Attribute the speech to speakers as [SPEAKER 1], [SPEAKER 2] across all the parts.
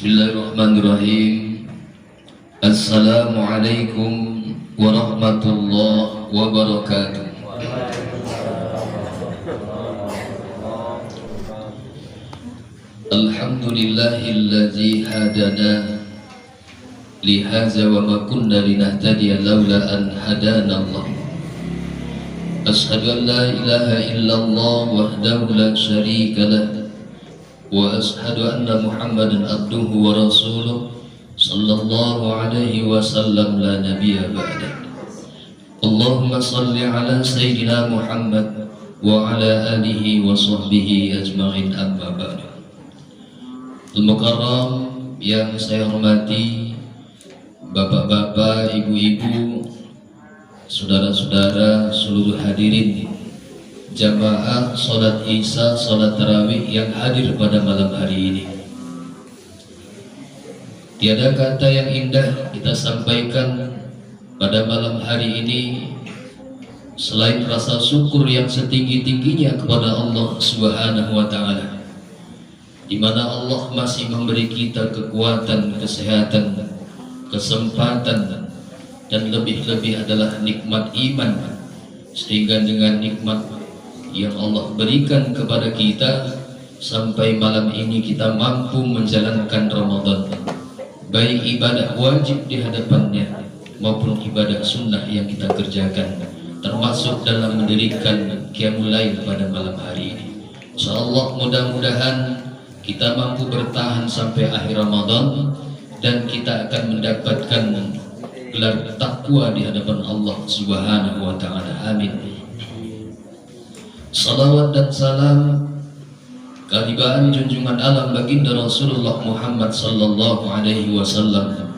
[SPEAKER 1] Bismillahirrahmanirrahim. Assalamualaikum warahmatullahi wabarakatuh. Alhamdulillahilladzi hadana lihadza wa ma kunna linahtadiya laula an hadana Allah. Ashhadu an la ilaha illallah wahdahu la syarika lah wa ashhadu anna Muhammadan abduhu wa rasuluh sallallahu alaihi wasallam la nabiyya ba'da. Allahumma salli ala sayyidina Muhammad wa ala alihi wa sahbihi ajma'in, amma ba'du. Al-Mukarram yang saya hormati, bapak-bapak, ibu-ibu, saudara-saudara, seluruh hadirin jamaah sholat isya, sholat tarawih yang hadir pada malam hari ini. Tiada kata yang indah kita sampaikan pada malam hari ini selain rasa syukur yang setinggi-tingginya kepada Allah Subhanahu wa Ta'ala, di mana Allah masih memberi kita kekuatan, kesehatan, kesempatan, dan lebih-lebih adalah nikmat iman, sehingga dengan nikmat yang Allah berikan kepada kita sampai malam ini kita mampu menjalankan Ramadan, baik ibadah wajib di hadapannya maupun ibadah sunnah yang kita kerjakan, termasuk dalam mendirikan qiyamul lail pada malam hari ini. Insyaallah mudah-mudahan kita mampu bertahan sampai akhir Ramadan dan kita akan mendapatkan gelar takwa di hadapan Allah Subhanahu wa Ta'ala. Amin. Salawat dan salam kehadiran junjungan alam baginda Rasulullah Muhammad sallallahu alaihi wasallam,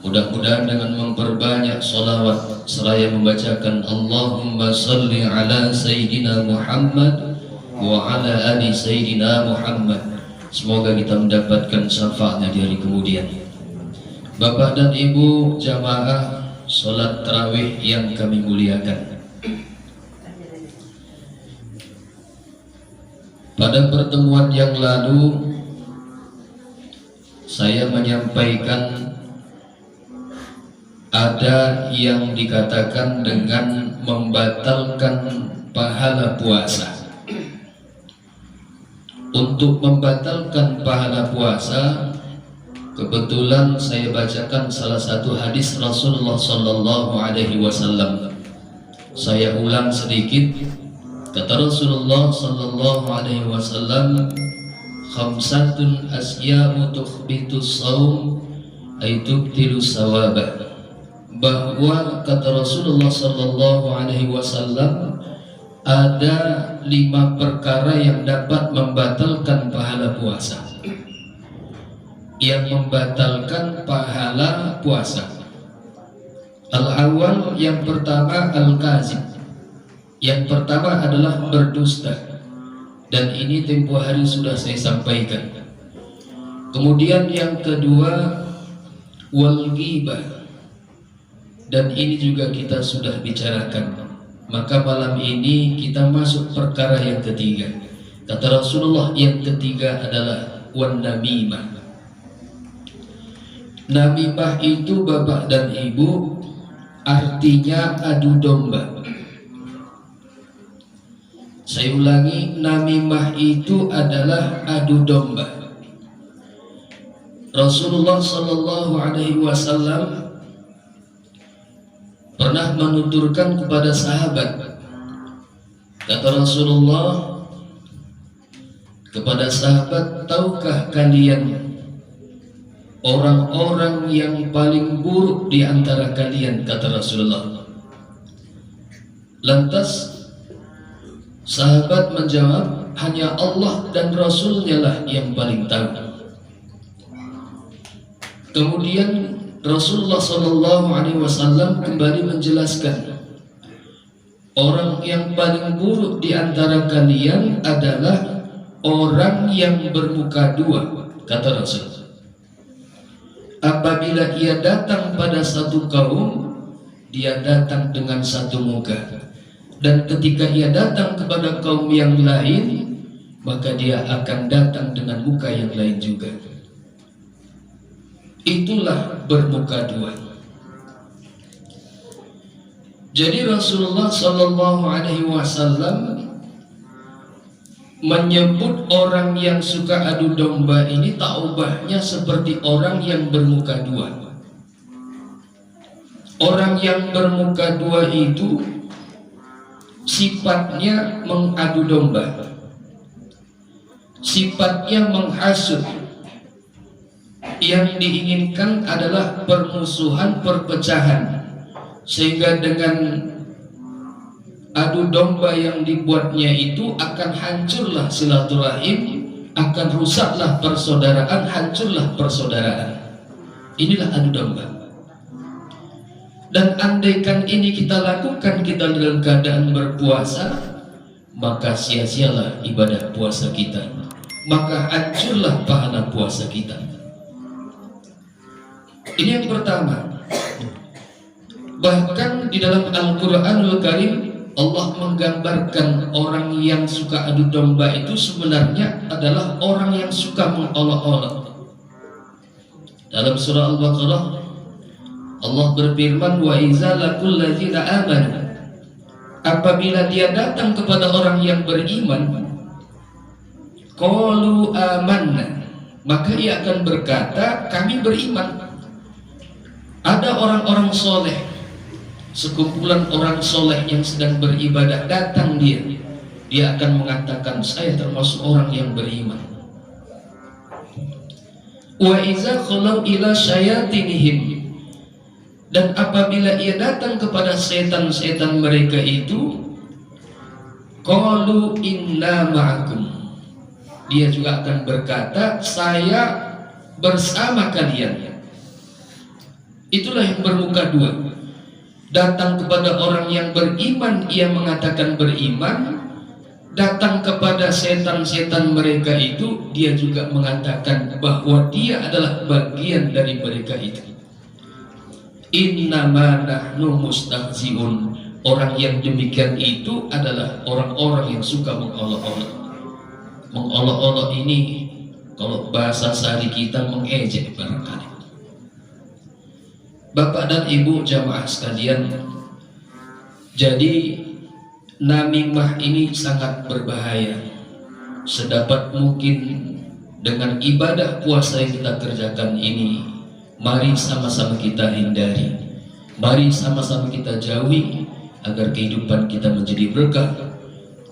[SPEAKER 1] mudah-mudahan dengan memperbanyak salawat seraya membacakan Allahumma salli ala sayyidina Muhammad wa ala ali sayyidina Muhammad, semoga kita mendapatkan syafaatnya di hari kemudian. Bapak dan ibu jamaah salat tarawih yang kami muliakan, pada pertemuan yang lalu saya menyampaikan ada yang dikatakan dengan membatalkan pahala puasa. Untuk membatalkan pahala puasa, kebetulan saya bacakan salah satu hadis Rasulullah sallallahu alaihi wasallam. Saya ulang sedikit. Kata Rasulullah sallallahu alaihi wasallam, khamsatun asya'u tukhbitus shaum ay tubtilu sawabah. Bahwa kata Rasulullah sallallahu alaihi wasallam, ada 5 perkara yang dapat membatalkan pahala puasa. Yang membatalkan pahala puasa. Al-awwal, yang pertama al-kazib. Yang pertama adalah berdusta, dan ini tempo hari sudah saya sampaikan. Kemudian yang kedua wal ghibah, dan ini juga kita sudah bicarakan. Maka malam ini kita masuk perkara yang ketiga. Kata Rasulullah, yang ketiga adalah wan namimah. Namimah itu bapak dan ibu artinya adu domba. Saya ulangi, namimah itu adalah adu domba. Rasulullah sallallahu alaihi wasallam pernah menuturkan kepada sahabat. Kata Rasulullah kepada sahabat, tahukah kalian orang-orang yang paling buruk di antara kalian? Kata Rasulullah. Lantas sahabat menjawab, hanya Allah dan Rasulnya lah yang paling tahu. Kemudian Rasulullah SAW kembali menjelaskan, orang yang paling buruk di antara kalian adalah orang yang bermuka dua, kata Rasul. Apabila ia datang pada satu kaum, dia datang dengan satu muka. Dan ketika ia datang kepada kaum yang lain, maka dia akan datang dengan muka yang lain juga. itulah bermuka dua. Jadi Rasulullah Shallallahu Alaihi Wasallam menyebut orang yang suka adu domba ini taubahnya seperti orang yang bermuka dua. Orang yang bermuka dua itu sifatnya mengadu domba, sifatnya menghasut. Yang diinginkan adalah permusuhan, perpecahan, sehingga dengan adu domba yang dibuatnya itu akan hancurlah silaturahim, akan rusaklah persaudaraan, hancurlah persaudaraan. Inilah adu domba. Dan andaikan ini kita lakukan, kita dalam keadaan berpuasa, maka sia-sialah ibadah puasa kita, maka hancurlah pahala puasa kita. Ini yang pertama. Bahkan di dalam Al-Quranul Karim Allah menggambarkan orang yang suka adu domba itu sebenarnya adalah orang yang suka mengolok-olok. Dalam surah Al-Baqarah Allah berfirman, wa iza laqul ladzina amanu, apabila dia datang kepada orang yang beriman, qalu amanna, maka ia akan berkata kami beriman. Ada orang-orang soleh, sekumpulan orang soleh yang sedang beribadah, datang dia akan mengatakan saya termasuk orang yang beriman. Wa iza khalau ila syayatinihim, dan apabila ia datang kepada setan-setan mereka itu, qalu inna ma'akum, dia juga akan berkata saya bersama kalian. Itulah yang bermuka dua. Datang kepada orang yang beriman, ia mengatakan beriman. Datang kepada setan-setan mereka itu, dia juga mengatakan bahwa dia adalah bagian dari mereka itu. Innama nahnu mustahzi'un. Orang yang demikian itu adalah orang-orang yang suka mengolok-olok. Mengolok-olok ini kalau bahasa sehari kita mengejek barangkali. Bapak dan Ibu jamaah sekalian, jadi namimah ini sangat berbahaya. Sedapat mungkin dengan ibadah puasa yang kita kerjakan ini, mari sama-sama kita hindari, mari sama-sama kita jauhi, agar kehidupan kita menjadi berkah.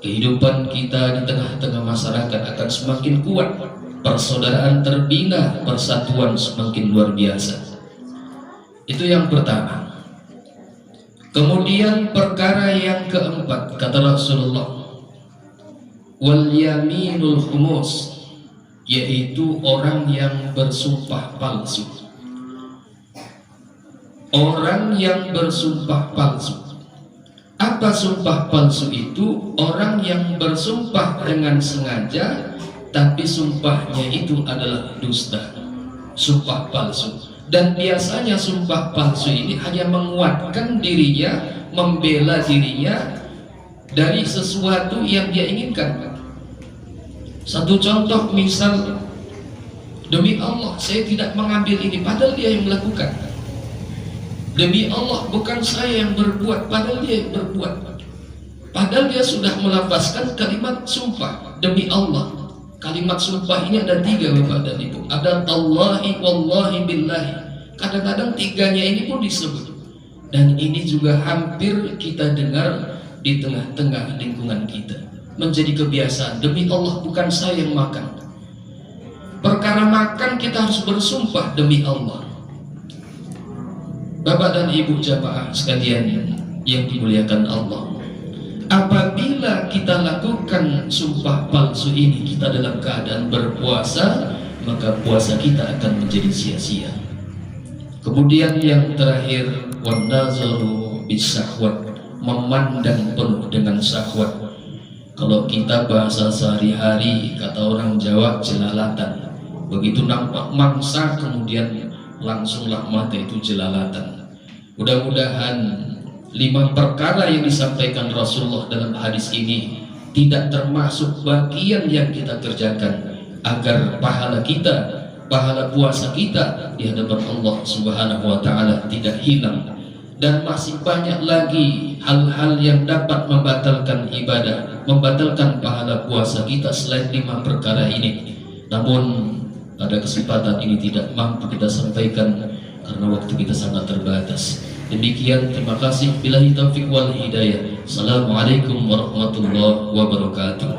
[SPEAKER 1] Kehidupan kita di tengah-tengah masyarakat akan semakin kuat, persaudaraan terbina, persatuan semakin luar biasa. Itu yang pertama. Kemudian perkara yang keempat, kata Rasulullah, wal yaminul khumus, yaitu orang yang bersumpah palsu. Orang yang bersumpah palsu. Apa sumpah palsu itu? Orang yang bersumpah dengan sengaja, tapi sumpahnya itu adalah dusta, sumpah palsu. Dan biasanya sumpah palsu ini hanya menguatkan dirinya, membela dirinya dari sesuatu yang dia inginkan. Satu contoh, misal, demi Allah saya tidak mengambil ini, padahal dia yang melakukan. Demi Allah bukan saya yang berbuat, padahal dia yang berbuat. Padahal dia sudah melafazkan kalimat sumpah demi Allah. Kalimat sumpah ini ada tiga, Bapak dan Ibu. Ada tallahi, wallahi, billahi. Kadang-kadang tiganya ini pun disebut. Dan ini juga hampir kita dengar di tengah-tengah lingkungan kita. Menjadi kebiasaan, demi Allah bukan saya yang makan. Perkara makan kita harus bersumpah demi Allah. Bapak dan Ibu jamaah sekalian yang dimuliakan Allah, apabila kita lakukan sumpah palsu ini, kita dalam keadaan berpuasa, maka puasa kita akan menjadi sia-sia. Kemudian yang terakhir, wan nazaru bisahwat, memandang penuh dengan syahwat. Kalau kita bahasa sehari-hari, kata orang Jawa, jelalatan. Begitu nampak mangsa kemudian langsunglah mata itu jelalatan. Mudah-mudahan 5 perkara yang disampaikan Rasulullah dalam hadis ini tidak termasuk bagian yang kita kerjakan, agar pahala kita pahala puasa kita di hadapan Allah Subhanahu wa taala tidak hilang. Dan masih banyak lagi hal-hal yang dapat membatalkan ibadah, membatalkan pahala puasa kita selain 5 perkara ini. Namun pada kesempatan ini tidak mampu kita sampaikan karena waktu kita sangat terbatas. Demikian, terima kasih. Billahi taufiq wal hidayah. Assalamualaikum warahmatullahi wabarakatuh.